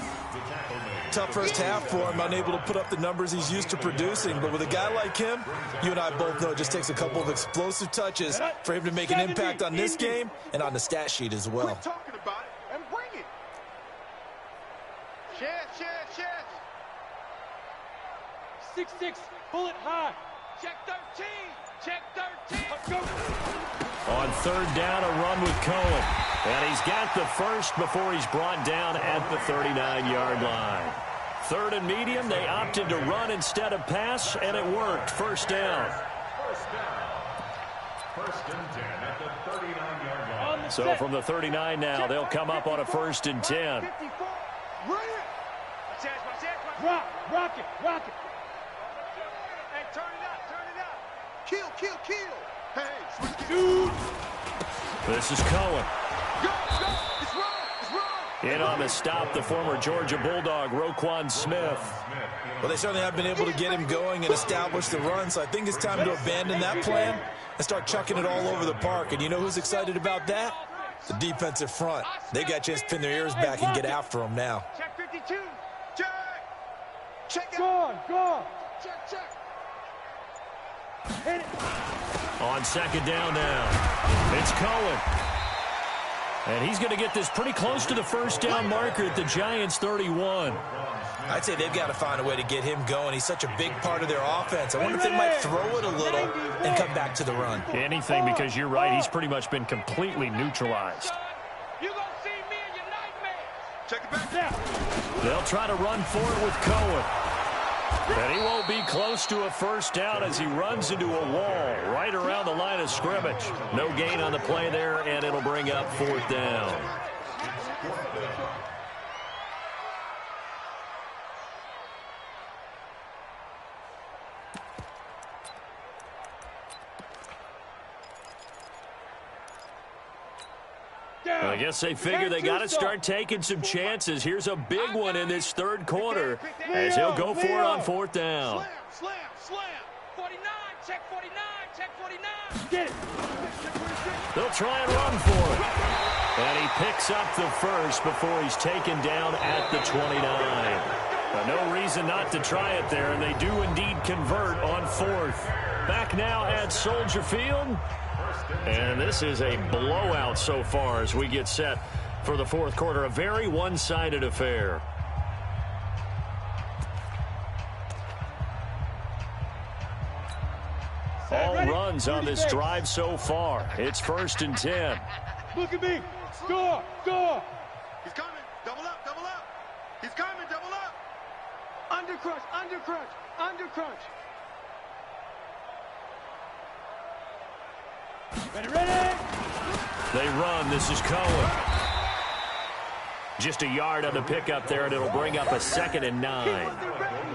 Tough first half for him, unable to put up the numbers he's used to producing. But with a guy like him, you and I both know it just takes a couple of explosive touches for him to make an impact on this game and on the stat sheet as well. Quit talking about it and bring it. Chest. 6-6, bullet high. Check 13. Check 13. Let's go. On 3rd down, a run with Cohen. And he's got the first before he's brought down at the 39-yard line. 3rd and medium, they opted to run instead of pass, and it worked. First down. First and 10 at the 39-yard line. So from the 39 now, they'll come up on a 1st and 10. 54. Run it. Rock it. Hey, turn it up. Kill. Hey, Dude. This is Cohen. Go. It's wrong. In on the stop, the former Georgia Bulldog, wk1 Smith. Well, they certainly have been able to get him going and establish the run, so I think it's time to abandon that plan and start chucking it all over the park. And you know who's excited about that? The defensive front. They got a chance to pin their ears back and get after him now. Check 52. Check it. Gone. Check. Hit it. On 2nd down now, it's Cohen. And he's going to get this pretty close to the first down marker at the Giants' 31. I'd say they've got to find a way to get him going. He's such a big part of their offense. I wonder if they might throw it a little and come back to the run. Anything, because you're right. He's pretty much been completely neutralized. You're going to see me in your nightmares. Check it back down. They'll try to run for it with Cohen. And he won't be close to a first down as he runs into a wall right around the line of scrimmage. No gain on the play there, and it'll bring up fourth down. I guess they figure they got to start taking some chances. Here's a big one in this third quarter as he'll go for it on fourth down. Slam, slam, slam. 49, check 49, check 49. Get it. They'll try and run for it. And he picks up the first before he's taken down at the 29. But no reason not to try it there, and they do indeed convert on fourth. Back now at Soldier Field. And this is a blowout so far as we get set for the fourth quarter. A very one-sided affair. All runs on this drive so far. It's 1st and 10. Look at me. Score. Score. He's coming. Double up. Double up. He's coming. Double up. Under crunch. Under crunch. Under crunch. Ready, ready. They run. This is Cohen. Just a yard on the pickup there, and it'll bring up a 2nd and 9.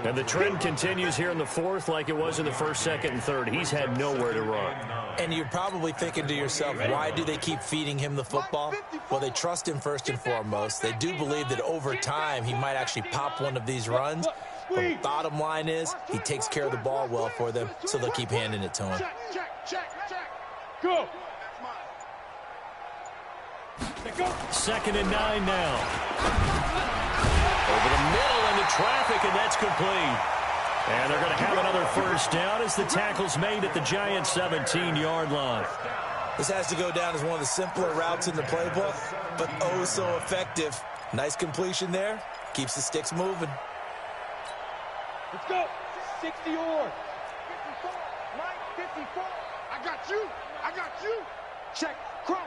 And the trend continues here in the fourth like it was in the first, second, and third. He's had nowhere to run. And you're probably thinking to yourself, why do they keep feeding him the football? Well, they trust him first and foremost. They do believe that over time he might actually pop one of these runs. But the bottom line is he takes care of the ball well for them, so they'll keep handing it to him. Check. Go. Go. 2nd and 9 now. Over the middle into traffic, and that's complete. And they're going to have another first down as the tackle's made at the Giants' 17-yard line. This has to go down as one of the simpler routes in the playbook, but oh so effective. Nice completion there. Keeps the sticks moving. Let's go. 60 or. 54, Mike, 54. I got you. Check. Crunch.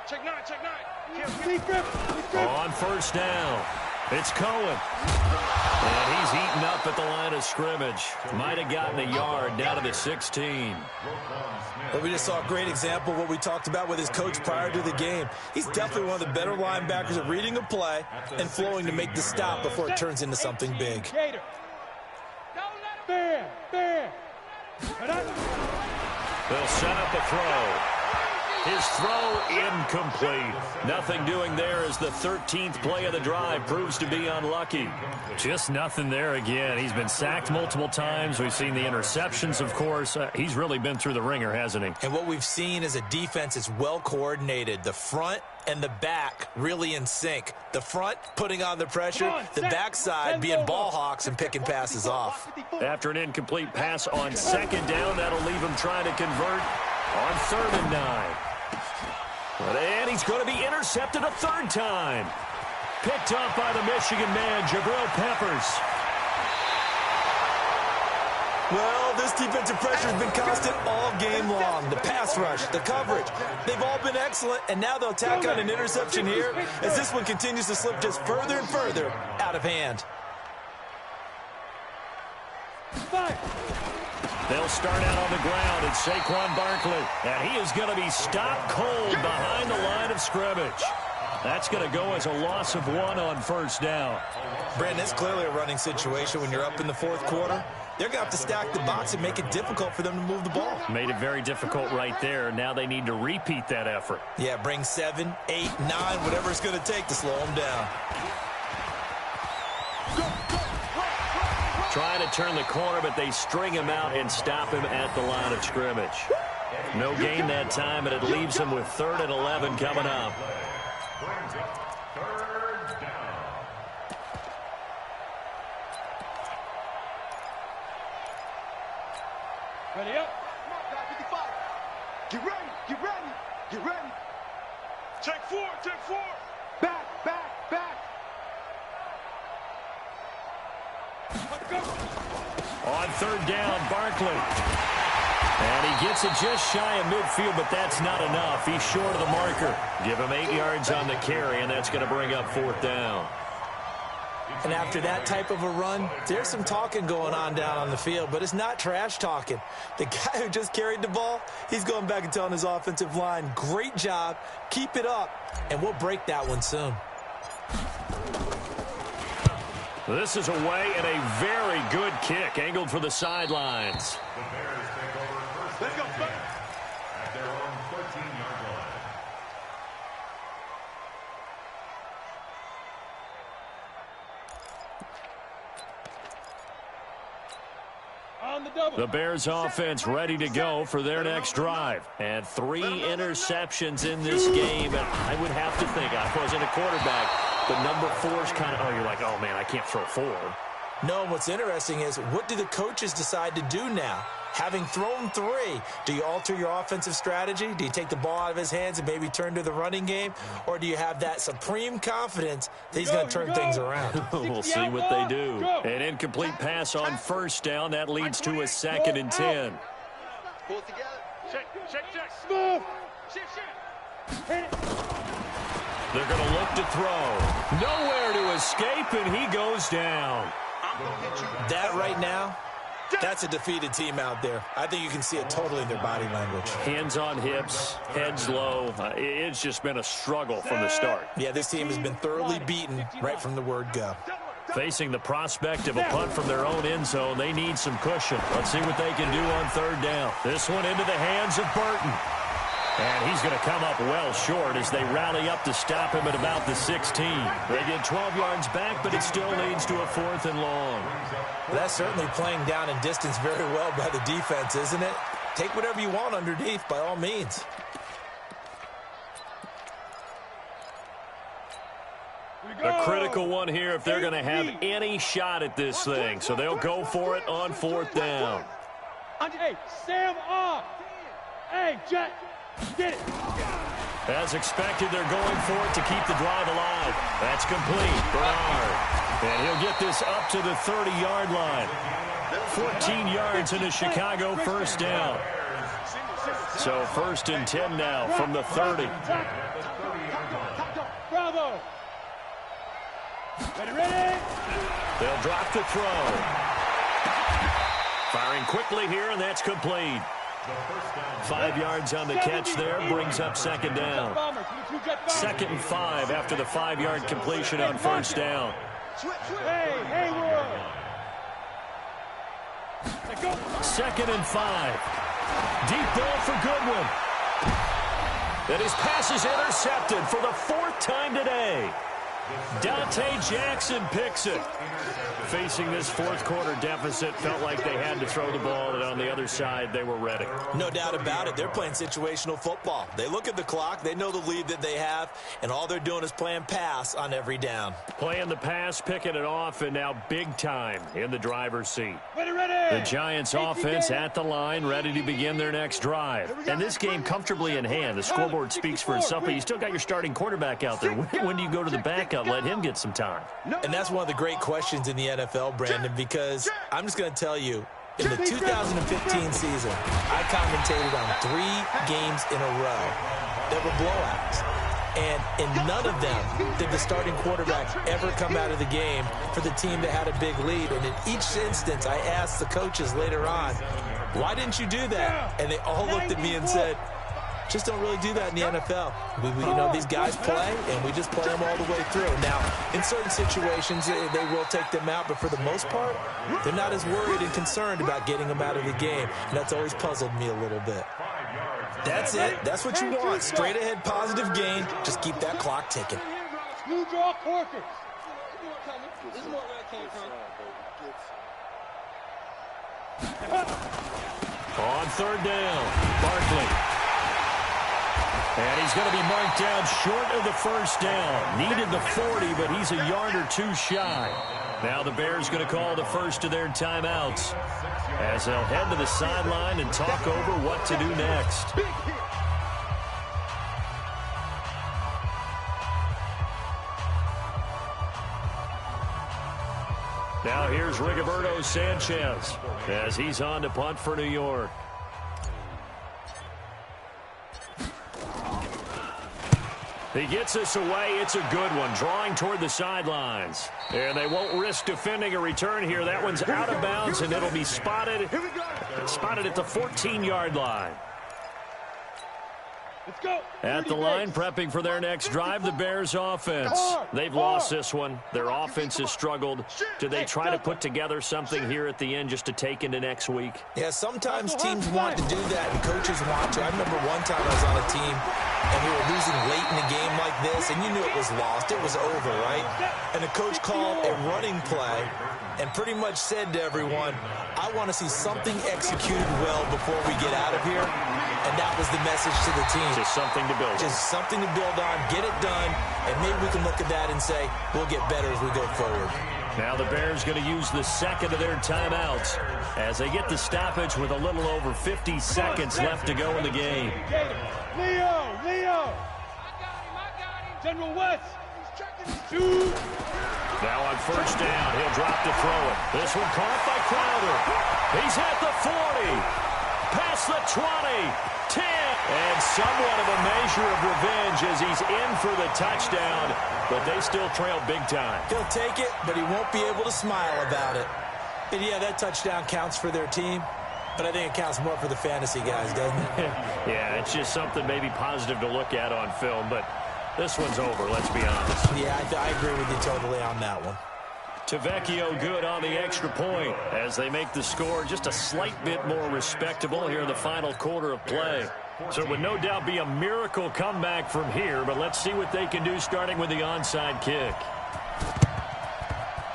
Check 9. Lead grip. On first down, it's Cohen. And he's eaten up at the line of scrimmage. Might have gotten a yard down to the 16. Well, we just saw a great example of what we talked about with his coach prior to the game. He's definitely one of the better linebackers at reading a play and flowing to make the stop before it turns into something big. Bam. They'll set up a throw. His throw incomplete. Nothing doing there as the 13th play of the drive proves to be unlucky. Just nothing there again. He's been sacked multiple times. We've seen the interceptions, of course. He's really been through the ringer, hasn't he? And what we've seen is a defense that's well coordinated. The front and the back really in sync. The front putting on the pressure, the backside being ball hawks and picking passes off. After an incomplete pass on 2nd down, that'll leave him trying to convert on 3rd and 9. And he's going to be intercepted a 3rd time. Picked up by the Michigan man, Jabril Peppers. Well, this defensive pressure has been constant all game long. The pass rush, the coverage, they've all been excellent, and now they'll tack on an interception here as this one continues to slip just further and further out of hand. They'll start out on the ground. It's Saquon Barkley, and he is going to be stopped cold behind the line of scrimmage. That's going to go as a loss of 1 on first down. Brandon, it's clearly a running situation when you're up in the fourth quarter. They're going to have to stack the box and make it difficult for them to move the ball. Made it very difficult right there. Now they need to repeat that effort. Yeah, bring 7, 8, 9, whatever it's going to take to slow them down. Trying to turn the corner, but they string him out and stop him at the line of scrimmage. No gain that time, and it leaves him with 3rd and 11 coming up. Ready up. Get ready. Check four, check four. Back, back, back. On third down, Barkley. And he gets it just shy of midfield, but that's not enough. He's short of the marker. Give him 8 yards on the carry, and that's going to bring up fourth down. And after that type of a run, there's some talking going on down on the field, but it's not trash talking. The guy who just carried the ball, he's going back and telling his offensive line, great job, keep it up, and we'll break that one soon. This is away and a very good kick, angled for the sidelines. The Bears take over first and 10 at their own 14-yard line. The Bears offense ready to go for their next drive. And 3 interceptions in this game. And I would have to think, I wasn't a quarterback, but number 4 is kind of, oh, you're like, oh, man, I can't throw 4. No, and what's interesting is, what do the coaches decide to do now? Having thrown 3, do you alter your offensive strategy? Do you take the ball out of his hands and maybe turn to the running game? Or do you have that supreme confidence that he's going to turn things around? We'll see what they do. An incomplete pass on first down. That leads to a 2nd and 10. Pull it together. Check, check, check. Move. Shift, shift. They're going to look to throw. Nowhere to escape, and he goes down. I'm going to hit you. That right now, that's a defeated team out there. I think you can see it totally in their body language. Hands on hips, heads low. It's just been a struggle from the start. Yeah, this team has been thoroughly beaten right from the word go. Facing the prospect of a punt from their own end zone, they need some cushion. Let's see what they can do on third down. This one into the hands of Burton. And he's going to come up well short as they rally up to stop him at about the 16. They get 12 yards back, but it still leads to a 4th and long. Well, that's certainly playing down in distance very well by the defense, isn't it? Take whatever you want underneath, by all means. A critical one here if they're going to have any shot at this thing. So they'll go for it on 4th down. Hey, Sam off. Hey, Jet. Get it. As expected, they're going for it to keep the drive alive. That's complete. Bernard. And he'll get this up to the 30-yard line. 14 yards in a Chicago first down. So 1st and 10 now from the 30. Bravo. Ready? They'll drop the throw. Firing quickly here, and that's complete. 5 yards on the catch there, brings up 2nd down. 2nd and 5 after the 5-yard completion on first down. Hey, Hayward. 2nd and 5. Deep ball for Goodwin. And his pass is intercepted for the 4th time today. Dante Jackson picks it. Facing this 4th quarter deficit, felt like they had to throw the ball, and on the other side, they were ready. No doubt about it. They're playing situational football. They look at the clock, they know the lead that they have, and all they're doing is playing pass on every down. Playing the pass, picking it off, and now big time in the driver's seat. Ready. The Giants offense at the line, ready to begin their next drive. And this game comfortably in hand. The scoreboard speaks for itself, but you still got your starting quarterback out there. When do you go to the backup? Let him get some time. And that's one of the great questions in the NFL, Brandon, because I'm just going to tell you, in the 2015 season, I commentated on 3 games in a row that were blowouts. And in none of them did the starting quarterback ever come out of the game for the team that had a big lead. And in each instance, I asked the coaches later on, why didn't you do that? And they all looked at me and said, just don't really do that in the NFL. These guys play, and we just play them all the way through. Now, in certain situations, they will take them out, but for the most part, they're not as worried and concerned about getting them out of the game, and that's always puzzled me a little bit. That's it. That's what you want. Straight ahead, positive gain. Just keep that clock ticking. New draw Corkers. This is where I came from. On third down, Barkley. And he's going to be marked down short of the first down. Needed the 40, but he's a yard or 2 shy. Now the Bears going to call the first of their timeouts as they'll head to the sideline and talk over what to do next. Now here's Rigoberto Sanchez as he's on to punt for New York. He gets this away. It's a good one, drawing toward the sidelines. And they won't risk defending a return here. That one's out of bounds, and it'll be spotted at the 14-yard line. Let's go. At the line, prepping for their next drive, the Bears offense. They've lost this one. Their offense has struggled. Do they try to put together something here at the end just to take into next week? Yeah, sometimes teams want to do that, and coaches want to. I remember one time I was on a team, and we were losing late in the game like this, and you knew it was lost. It was over, right? And the coach called a running play and pretty much said to everyone, I want to see something executed well before we get out of here. And that was the message to the team. Just something to build on. Just something to build on, get it done, and maybe we can look at that and say, we'll get better as we go forward. Now the Bears going to use the second of their timeouts as they get the stoppage with a little over 50 seconds left to go in the game. Leo! General West! Shoot! Now on first down, he'll drop to throw it. This one caught by Crowder. He's at the 40. Past the 20, 10, and somewhat of a measure of revenge as he's in for the touchdown, but they still trail big time. He'll take it, but he won't be able to smile about it. And yeah, that touchdown counts for their team, but I think it counts more for the fantasy guys, doesn't it? Yeah, it's just something maybe positive to look at on film, but this one's over, let's be honest. Yeah, I agree with you totally on that one. Tavecchio good on the extra point as they make the score just a slight bit more respectable here in the final quarter of play. So it would no doubt be a miracle comeback from here, but let's see what they can do starting with the onside kick.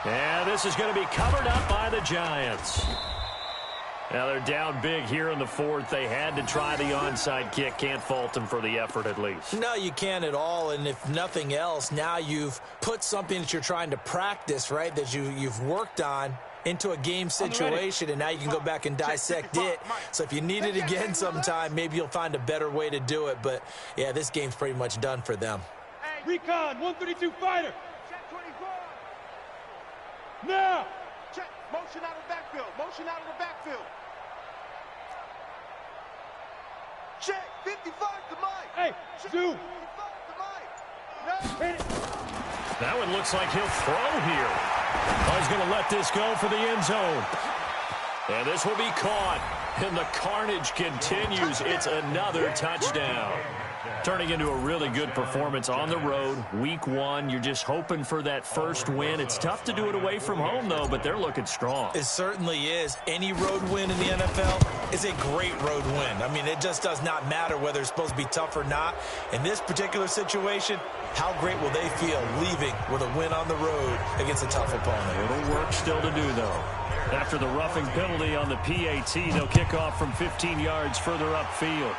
And this is going to be covered up by the Giants. Now they're down big here in the fourth. They had to try the onside kick. Can't fault them for the effort at least. No, you can't at all. And if nothing else, now you've put something that you're trying to practice, right, that you've worked on into a game situation, and now you can go back and dissect it. So if you need it again sometime, maybe you'll find a better way to do it. But, yeah, this game's pretty much done for them. Recon, 132 fighter. Check 24. Now. Check. Motion out of the backfield. Motion out of the backfield. Check. 55 to Mike. Hey, Gywu. 55 to Mike. No. Hit it. That one looks like he'll throw here. Oh, he's going to let this go for the end zone. And this will be caught. And the carnage continues. It's another touchdown. Turning into a really good performance on the road. Week 1, you're just hoping for that first win. It's tough to do it away from home, though, but they're looking strong. It certainly is. Any road win in the NFL is a great road win. I mean, it just does not matter whether it's supposed to be tough or not. In this particular situation, how great will they feel leaving with a win on the road against a tough opponent? Little work still to do, though. After the roughing penalty on the PAT, they'll kick off from 15 yards further upfield.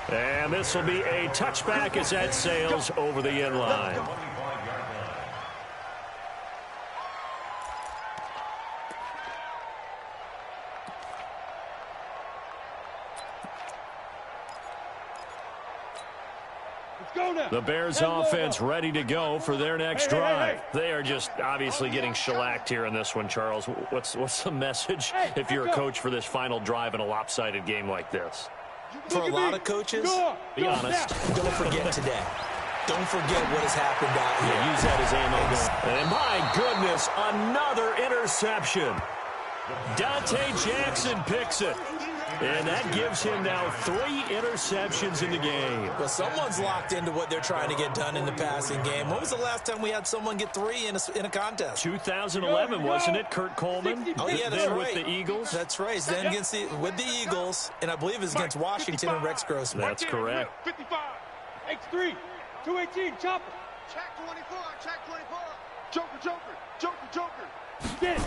And this will be a touchback as that sails over the end line. The Bears offense ready to go for their next drive. They are just obviously getting shellacked here in this one, Charles. What's the message if you're a coach for this final drive in a lopsided game like this? For a lot of coaches, be honest, don't forget today. Don't forget what has happened out here. Yeah, use that as ammo. And my goodness, another interception. Dante Jackson picks it. And that gives him now 3 interceptions in the game. Well, someone's locked into what they're trying to get done in the passing game. When was the last time we had someone get 3 in a contest? 2011, wasn't it, Kurt Coleman? Oh, yeah, that's then right. with the Eagles. That's right. Then with the Eagles, and I believe it's against Washington and Rex Grossman. That's correct. 55. X3. 218. Chopper. Check 24. Check 24. Joker. Get it.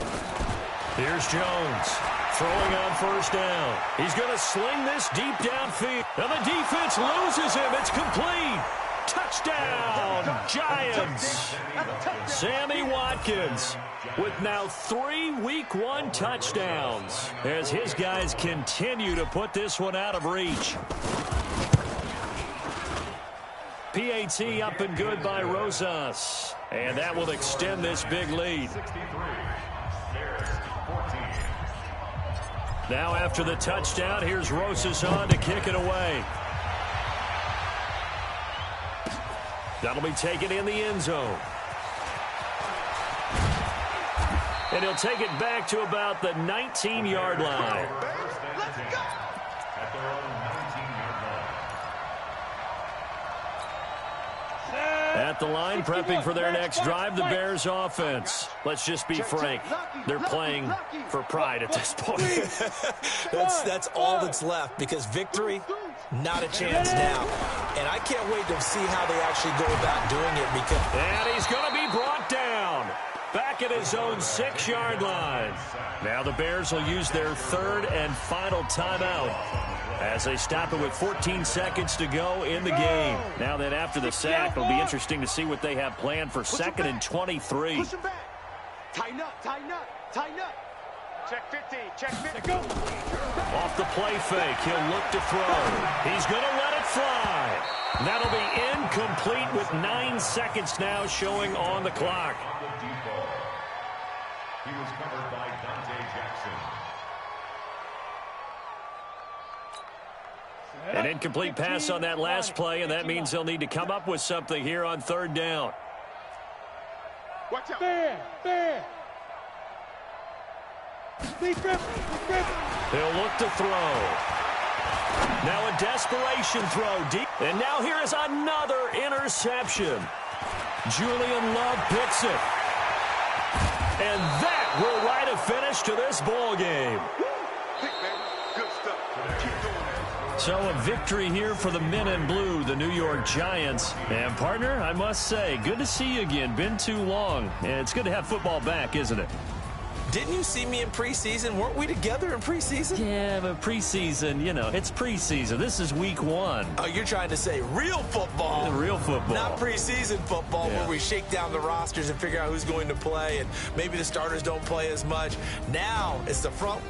Here's Jones throwing on first down. He's going to sling this deep downfield. And the defense loses him. It's complete. Touchdown, Giants. Sammy Watkins with now 3 Week 1 touchdowns as his guys continue to put this one out of reach. PAT up and good by Rosas. And that will extend this big lead. 63. Bears 14. Now after the touchdown, here's Rosas on to kick it away. That'll be taken in the end zone. And he'll take it back to about the 19-yard line. Let's go! At their own 19-yard line. At the line, prepping for their next drive, the Bears offense. Let's just be frank. They're playing for pride at this point. That's all that's left, because victory, not a chance now. And I can't wait to see how they actually go about doing it. And he's going to be brought down. Back at his own 6-yard line. Now the Bears will use their third and final timeout as they stop it with 14 seconds to go in the game. Now then, after the sack, it'll be interesting to see what they have planned for 2nd and 23. Push him back. Tighten up, tighten up, tighten up. Check 15, check 50. Go. Off the play fake, he'll look to throw. He's going to let it fly. That'll be incomplete with 9 seconds now showing on the clock. On the deep ball. He was covered by Dante Jackson. An incomplete pass on that last play, and that means they'll need to come up with something here on 3rd down. Watch out. There. Deep grip. He'll look to throw. Now a desperation throw deep. And now here is another interception. Julian Love picks it. And that will write a finish to this ball game. Pick, baby. Good stuff. Keep doing that. So a victory here for the men in blue, the New York Giants. And partner, I must say, good to see you again. Been too long. And it's good to have football back, isn't it? Didn't you see me in preseason? Weren't we together in preseason? Yeah, but preseason, it's preseason. This is week 1. Oh, you're trying to say real football. Real football. Not preseason football, Yeah. where we shake down the rosters and figure out who's going to play, and maybe the starters don't play as much. Now it's the front